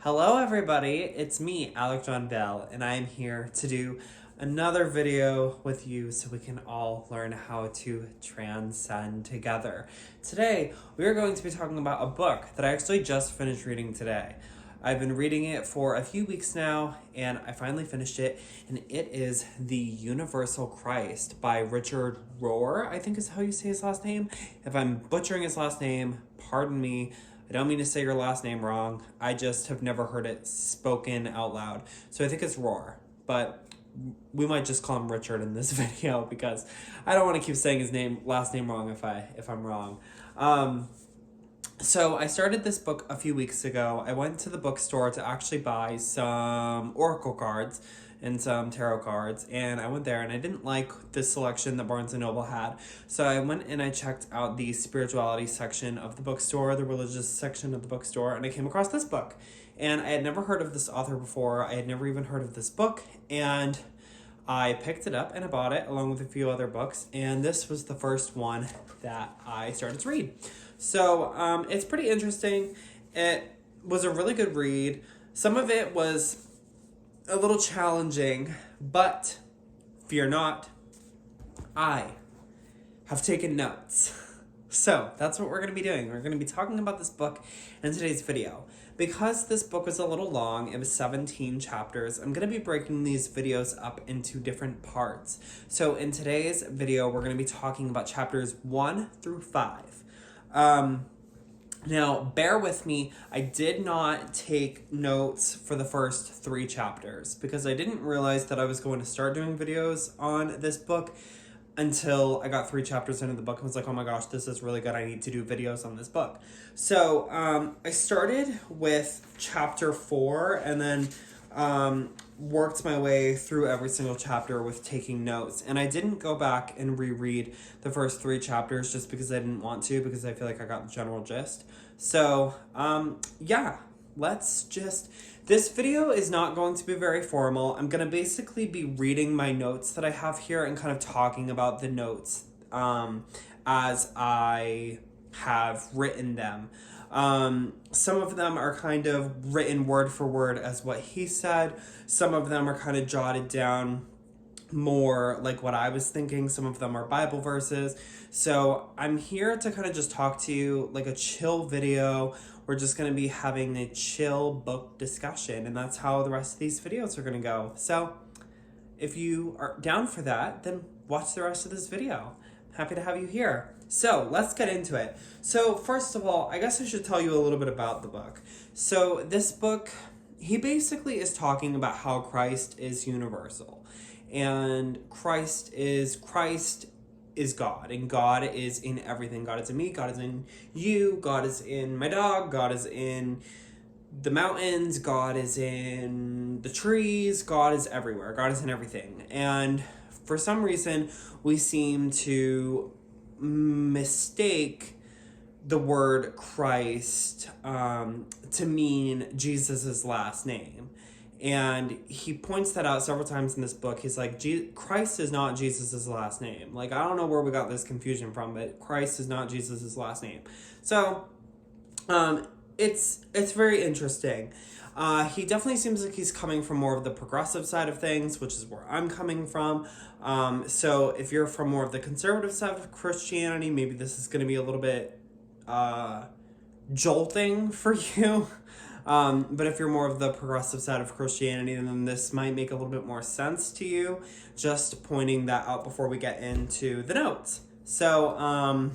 Hello everybody, it's me, Alec John Bell, and I am here to do another video with you so we can all learn how to transcend together. Today, we are going to be talking about a book that I actually just finished reading today. I've been reading it for a few weeks now, and I finally finished it, and it is The Universal Christ by Richard Rohr, I think is how you say his last name. If I'm butchering his last name, pardon me. I don't mean to say your last name wrong. I just have never heard it spoken out loud. So I think it's Rohr, but we might just call him Richard in this video because I don't want to keep saying his last name wrong if I'm wrong. So I started this book a few weeks ago. I went to the bookstore to actually buy some oracle cards and some tarot cards, and I went there and I didn't like the selection that Barnes & Noble had. So I went and I checked out the spirituality section of the bookstore, the religious section of the bookstore, and I came across this book. And I had never heard of this author before. I had never even heard of this book, and I picked it up and I bought it along with a few other books, and this was the first one that I started to read. So it's pretty interesting. It was a really good read. Some of it was a little challenging, but fear not, I have taken notes. So that's what we're going to be doing. We're going to be talking about this book in today's video. Because this book was a little long, it was 17 chapters, I'm going to be breaking these videos up into different parts. So in today's video, we're going to be talking about chapters 1 through 5. Now, bear with me, I did not take notes for the first 3 chapters because I didn't realize that I was going to start doing videos on this book until I got 3 chapters into the book and was like, oh my gosh, this is really good. I need to do videos on this book. So I started with chapter 4 and then worked my way through every single chapter with taking notes. And I didn't go back and reread the first 3 chapters just because I didn't want to, because I feel like I got the general gist. So yeah, this video is not going to be very formal. I'm going to basically be reading my notes that I have here and kind of talking about the notes as I have written them. Some of them are kind of written word for word as what he said. Some of them are kind of jotted down more like what I was thinking. Some of them are Bible verses. So I'm here to kind of just talk to you like a chill video. We're just going to be having a chill book discussion, and that's how the rest of these videos are going to go. So if you are down for that, then watch the rest of this video. Happy to have you here. So let's get into it. So first of all, I guess I should tell you a little bit about the book. So this book, he basically is talking about how Christ is universal. And Christ is God, and God is in everything. God is in me, God is in you, God is in my dog, God is in the mountains, God is in the trees, God is everywhere, God is in everything. And for some reason, we seem to mistake the word Christ to mean Jesus's last name. And he points that out several times in this book. He's like, Christ is not Jesus's last name. Like, I don't know where we got this confusion from, but Christ is not Jesus's last name. So, it's very interesting. He definitely seems like he's coming from more of the progressive side of things, which is where I'm coming from. So if you're from more of the conservative side of Christianity, maybe this is going to be a little bit jolting for you. But if you're more of the progressive side of Christianity, then this might make a little bit more sense to you. Just pointing that out before we get into the notes. So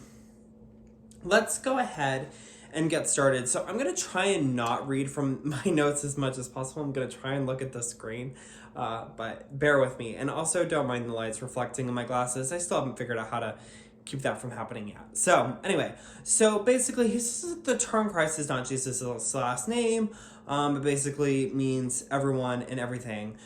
let's go ahead and get started. So I'm going to try and not read from my notes as much as possible. I'm going to try and look at the screen, but bear with me. And also don't mind the lights reflecting in my glasses. I still haven't figured out how to keep that from happening yet. So anyway, so basically he says the term Christ is not Jesus' last name. It basically means everyone and everything.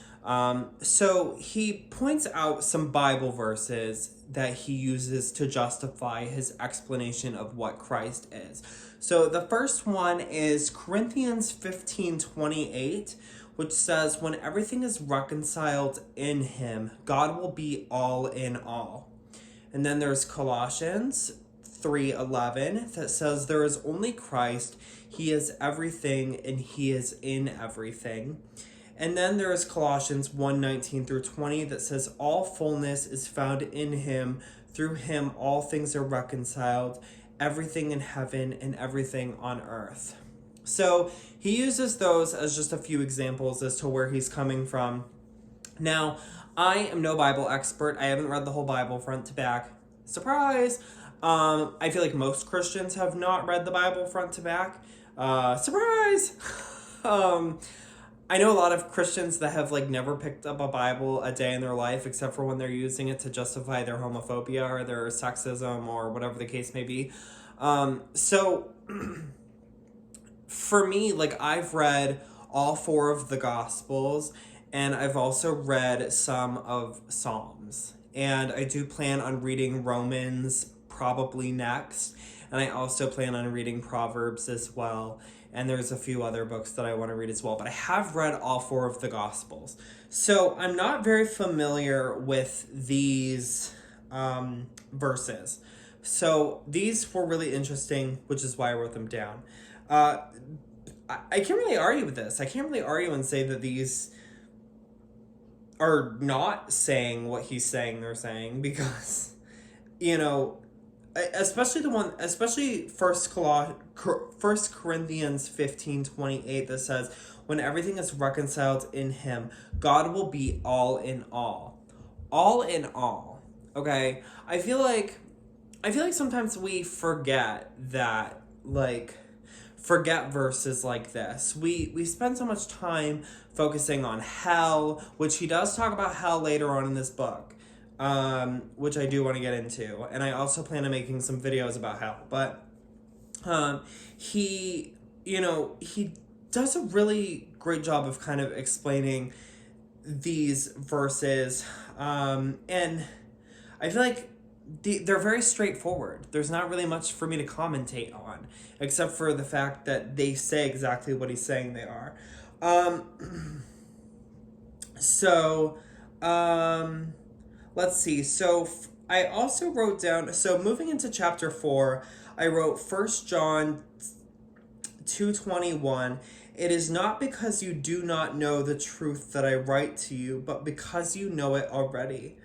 So he points out some Bible verses that he uses to justify his explanation of what Christ is. So the first one is Corinthians 15:28, which says, when everything is reconciled in him, God will be all in all. And then there's Colossians 3:11 that says, "There is only Christ. He is everything and he is in everything." And then there is Colossians 1:19 through 20 that says, "All fullness is found in him. Through him all things are reconciled, everything in heaven and everything on earth." So he uses those as just a few examples as to where he's coming from. Now, I am no Bible expert. I haven't read the whole Bible front to back. Surprise! I feel like most Christians have not read the Bible front to back. Surprise! I know a lot of Christians that have like never picked up a Bible a day in their life except for when they're using it to justify their homophobia or their sexism or whatever the case may be. So for me, like, I've read all 4 of the Gospels, and I've also read some of Psalms. And I do plan on reading Romans probably next. And I also plan on reading Proverbs as well. And there's a few other books that I want to read as well. But I have read all 4 of the Gospels. So I'm not very familiar with these verses. So these were really interesting, which is why I wrote them down. I can't really argue with this. I can't really argue and say that these are not saying what he's saying they're saying, because, especially First Corinthians 15:28 that says, "When everything is reconciled in him, God will be all in all." All in all. Okay? I feel like sometimes we forget that, forget verses like this. We spend so much time focusing on hell, which he does talk about hell later on in this book, which I do want to get into. And I also plan on making some videos about hell. But he does a really great job of kind of explaining these verses. And I feel like they're very straightforward. There's not really much for me to commentate on, except for the fact that they say exactly what he's saying they are. Let's see. So I also wrote down, so moving into chapter 4, I wrote 1 John 2:21. "It is not because you do not know the truth that I write to you, but because you know it already."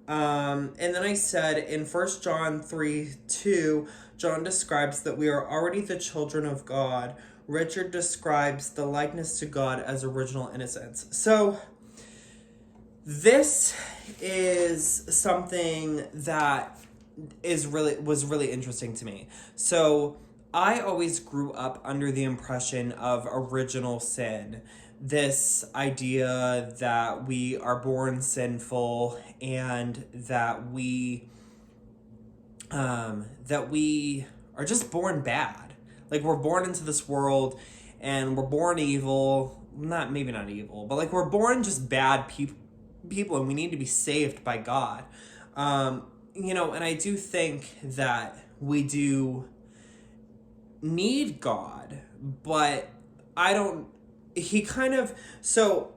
And then I said in 1 John 3:2, John describes that we are already the children of God. Richard describes the likeness to God as original innocence. So this is something that was really interesting to me. So I always grew up under the impression of original sin. This idea that we are born sinful and that we are just born bad. Like, we're born into this world and we're born evil. Maybe not evil, but like, we're born just bad people and we need to be saved by God. And I do think that we do need God, but so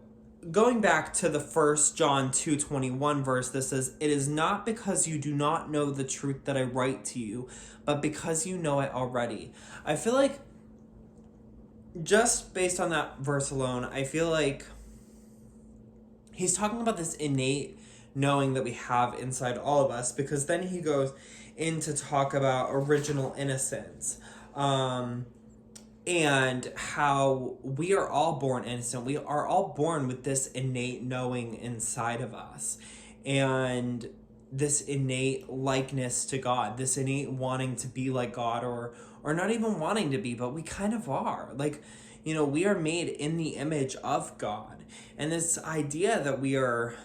going back to the 1 John 2:21 verse, this says, "It is not because you do not know the truth that I write to you, but because you know it already." I feel like, just based on that verse alone, I feel like he's talking about this innate knowing that we have inside all of us, because then he goes in to talk about original innocence. And how we are all born innocent. We are all born with this innate knowing inside of us. And this innate likeness to God. This innate wanting to be like God, or not even wanting to be, but we kind of are. Like, we are made in the image of God. And this idea that we are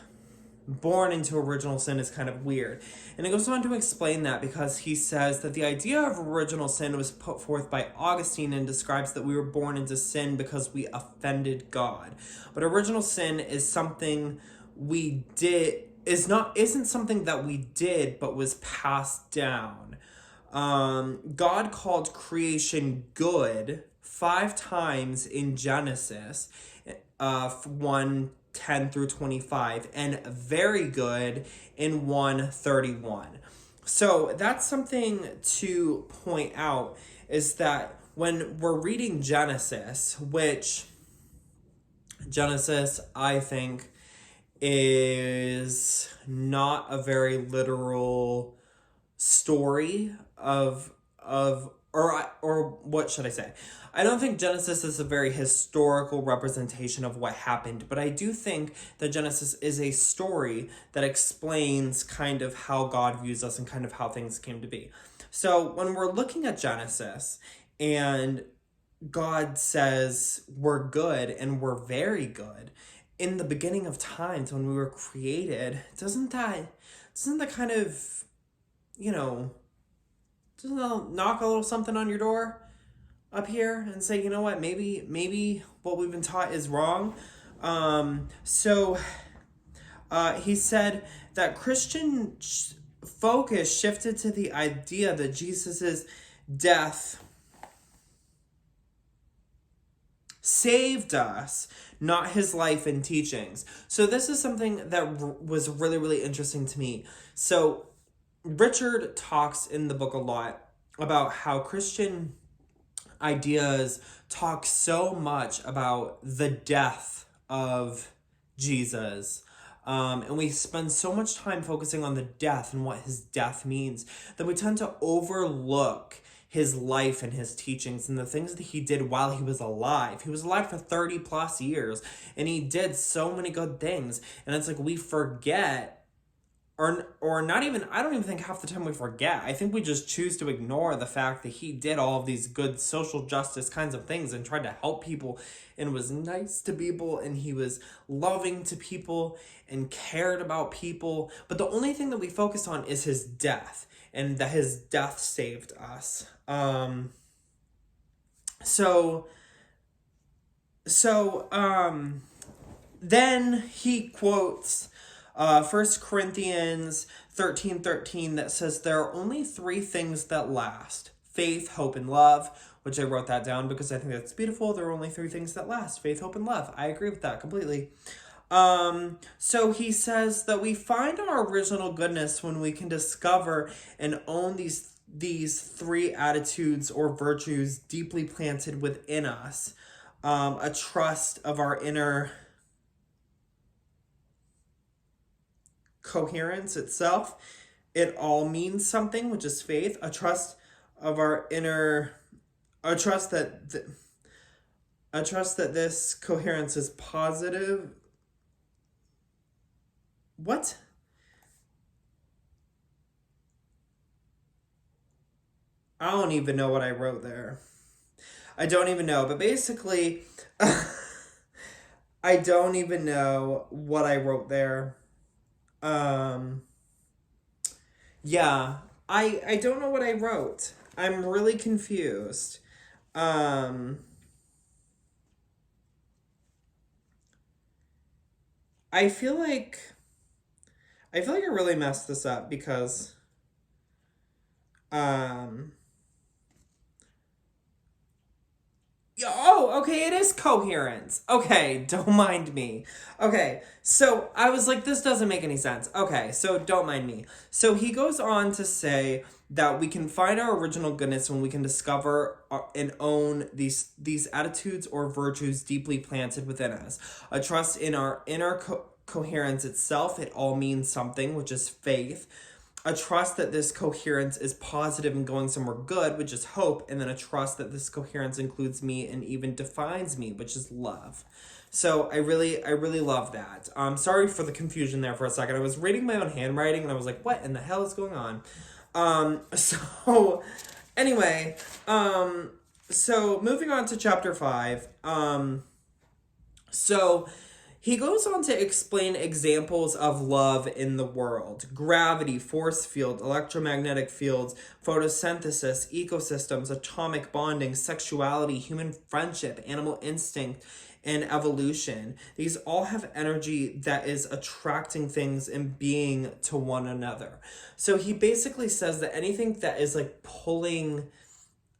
born into original sin is kind of weird. And it goes on to explain that, because he says that the idea of original sin was put forth by Augustine and describes that we were born into sin because we offended God. But original sin is something we did, isn't something that we did, but was passed down. God called creation good 5 times in Genesis, 1:10 through 25, and very good in 1:31. So that's something to point out, is that when we're reading Genesis, which Genesis, I think, is not a very literal story or what should I say? I don't think Genesis is a very historical representation of what happened, but I do think that Genesis is a story that explains kind of how God views us and kind of how things came to be. So when we're looking at Genesis and God says we're good and we're very good, in the beginning of times when we were created, doesn't that kind of, you know, doesn't that knock a little something on your door up here and say, you know what, maybe what we've been taught is wrong. He said that Christian focus shifted to the idea that Jesus's death saved us, not his life and teachings. So this is something that was really, really interesting to me. So Richard talks in the book a lot about how Christian ideas talk so much about the death of Jesus. And we spend so much time focusing on the death and what his death means that we tend to overlook his life and his teachings and the things that he did while he was alive. He was alive for 30 plus years and he did so many good things. And it's like we forget, or not even, I don't even think half the time we forget. I think we just choose to ignore the fact that he did all of these good social justice kinds of things and tried to help people and was nice to people and he was loving to people and cared about people. But the only thing that we focus on is his death and that his death saved us. Then he quotes 1 Corinthians 13:13 that says there are only three things that last: faith, hope, and love, which I wrote that down because I think that's beautiful. There are only three things that last: faith, hope, and love. I agree with that completely. So he says that we find our original goodness when we can discover and own these three attitudes or virtues deeply planted within us. A trust of our inner coherence itself. It all means something, which is faith. A trust of our inner, a trust that this coherence is positive. What? I don't even know what I wrote there. I don't even know, but basically, I don't even know what I wrote there. Yeah, I don't know what I wrote. I'm really confused. I feel like I really messed this up because oh, okay, it is coherence. Okay, don't mind me. Okay, so I was like, this doesn't make any sense. Okay, so don't mind me. So he goes on to say that we can find our original goodness when we can discover and own these attitudes or virtues deeply planted within us. A trust in our inner coherence itself. It all means something, which is faith. A trust that this coherence is positive and going somewhere good, which is hope, and then a trust that this coherence includes me and even defines me, which is love. So I really love that. Sorry for the confusion there for a second. I was reading my own handwriting and I was like, what in the hell is going on? So anyway, so moving on to chapter 5. So he goes on to explain examples of love in the world: gravity, force field, electromagnetic fields, photosynthesis, ecosystems, atomic bonding, sexuality, human friendship, animal instinct, and evolution. These all have energy that is attracting things and being to one another. So he basically says that anything that is like pulling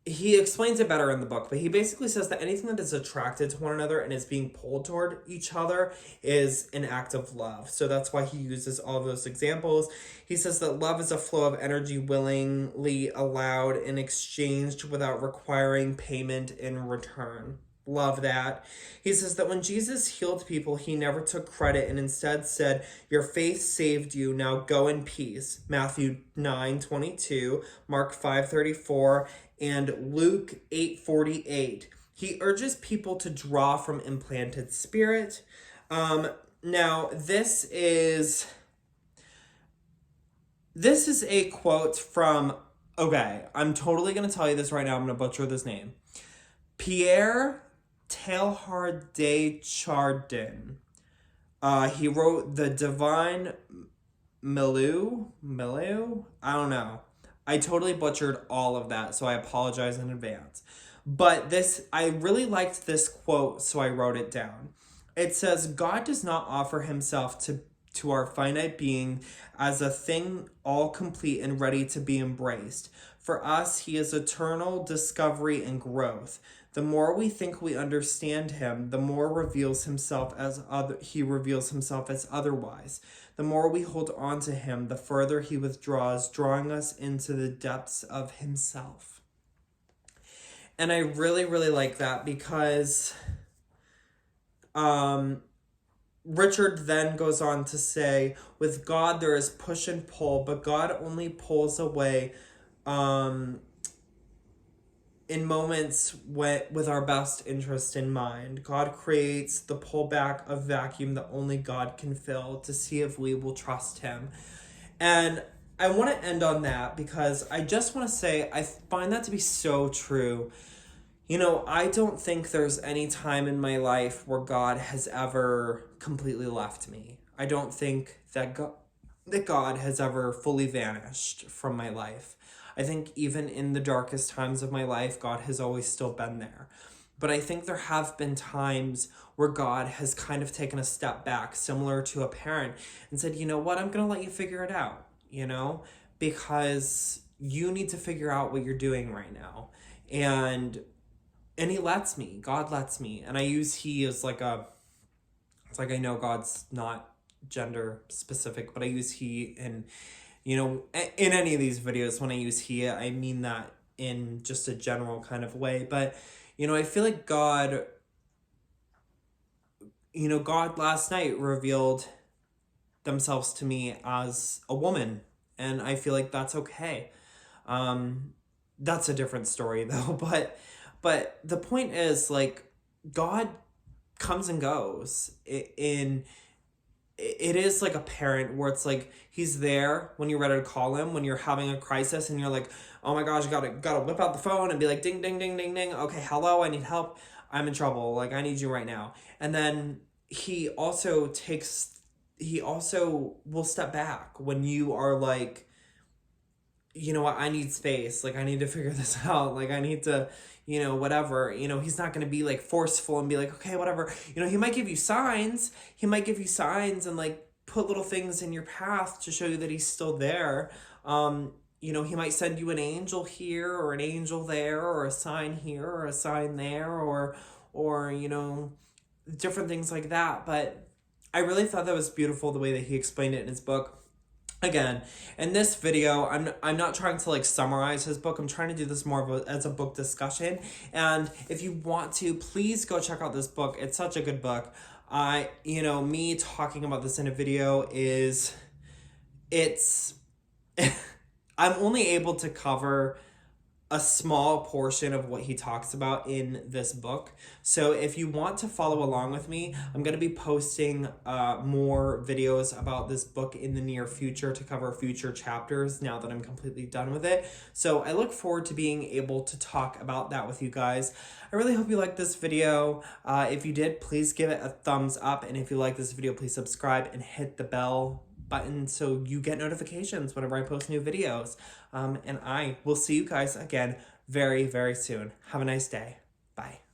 he explains it better in the book, but he basically says that anything that is attracted to one another and is being pulled toward each other is an act of love. So that's why he uses all of those examples. He says that love is a flow of energy willingly allowed and exchanged without requiring payment in return. Love that. He says that when Jesus healed people, he never took credit and instead said, "Your faith saved you. Now go in peace." Matthew 9:22, Mark 5:34, and Luke 8:48. He urges people to draw from implanted spirit. Now, this is a quote from, okay, I'm totally going to tell you this right now. I'm going to butcher this name. Pierre Teilhard de Chardin. He wrote The Divine Milieu? I don't know. I totally butchered all of that, so I apologize in advance. But I really liked this quote, so I wrote it down. It says, "God does not offer himself to our finite being as a thing all complete and ready to be embraced. For us, he is eternal discovery and growth. The more we think we understand him, the more he reveals himself as otherwise. The more we hold on to him, the further he withdraws, drawing us into the depths of himself." And I really, really like that because Richard then goes on to say, with God there is push and pull, but God only pulls away in moments with our best interest in mind. God creates the pullback of vacuum that only God can fill to see if we will trust him. And I want to end on that because I just want to say I find that to be so true. You know, I don't think there's any time in my life where God has ever completely left me. I don't think that God has ever fully vanished from my life. I think even in the darkest times of my life, God has always still been there. But I think there have been times where God has kind of taken a step back, similar to a parent, and said, you know what, I'm going to let you figure it out, because you need to figure out what you're doing right now. And he lets me. God lets me. And I use he as it's like I know God's not gender specific, but I use he in any of these videos. When I use he, I mean that in just a general kind of way. But, I feel like God last night revealed themselves to me as a woman. And I feel like that's okay. That's a different story though. But the point is, God comes and goes it is like a parent where it's like he's there when you're ready to call him, when you're having a crisis and you're like, oh my gosh, gotta whip out the phone and be like, ding, ding, ding, ding, ding. Okay, hello, I need help. I'm in trouble. I need you right now. And then he also will step back when you are like, you know what, I need space. I need to figure this out. I need to, whatever. He's not going to be forceful and be like, okay, whatever. He might give you signs. He might give you signs and put little things in your path to show you that he's still there. He might send you an angel here or an angel there or a sign here or a sign there or different things like that. But I really thought that was beautiful the way that he explained it in his book. Again, in this video, I'm not trying to summarize his book. I'm trying to do this more as a book discussion. And if you want to, please go check out this book. It's such a good book. Me talking about this in a video I'm only able to cover a small portion of what he talks about in this book. So if you want to follow along with me, I'm going to be posting more videos about this book in the near future to cover future chapters now that I'm completely done with it. So I look forward to being able to talk about that with you guys. I really hope you liked this video. If you did, please give it a thumbs up. And if you like this video, please subscribe and hit the bell button so you get notifications whenever I post new videos. And I will see you guys again very, very soon. Have a nice day. Bye.